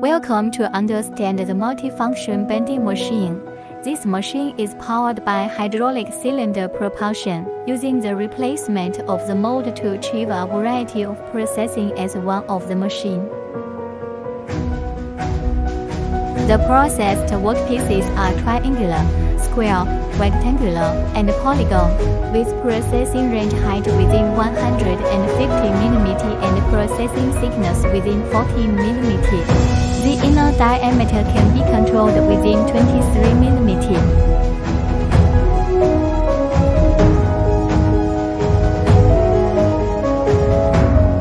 Welcome to understand the multifunction bending machine. This machine is powered by hydraulic cylinder propulsion, using the replacement of the mold to achieve a variety of processing as one of the machine. The processed workpieces are triangular, square, rectangular, and polygon, with processing range height within 150 mm and processing thickness within 40 mm. The inner diameter can be controlled within 23 mm.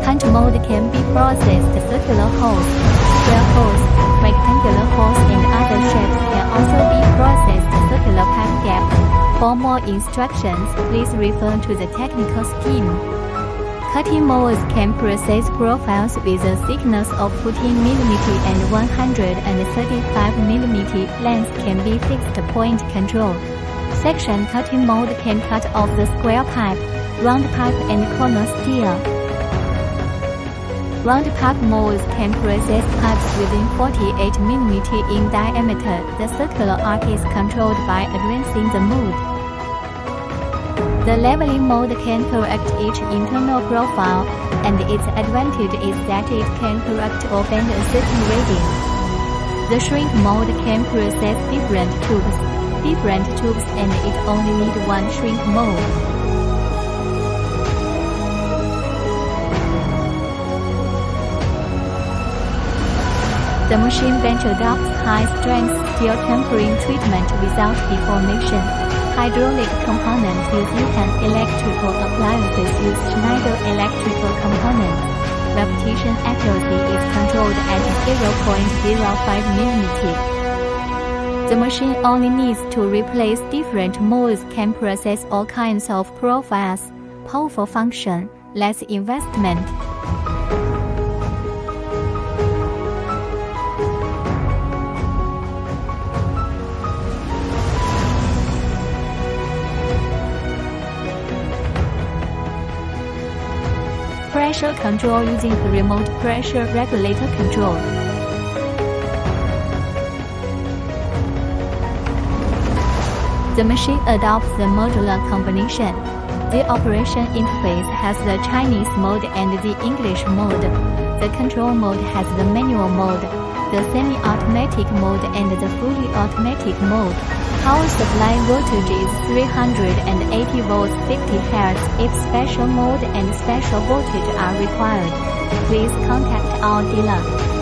Punch mold can be processed circular holes, square holes, rectangular holes, and other shapes can also be processed circular pipe gap. For more instructions, please refer to the technical scheme. Cutting molds can process profiles with a thickness of 14 mm and 135 mm. Length can be fixed point control. Section cutting mold can cut off the square pipe, round pipe, and corner steel. Round pipe molds can process pipes within 48 mm in diameter. The circular arc is controlled by advancing the mold. The leveling mold can correct each internal profile, and its advantage is that it can correct or bend a certain radius. The shrink mold can process different tubes, and it only needs one shrink mold. The machine bench adopts high-strength steel tempering treatment without deformation. Hydraulic components use Newton electrical appliances use Schneider electrical components. Repetition accuracy is controlled at 0.05 mm. The machine only needs to replace different molds, can process all kinds of profiles. Powerful function, less investment. Pressure control using the remote pressure regulator control. The machine adopts the modular combination. The operation interface has the Chinese mode and the English mode. The control mode has the manual mode, the semi-automatic mode, and the fully automatic mode. Power supply voltage is 380 volts 50 Hz. If special mode and special voltage are required, please contact our dealer.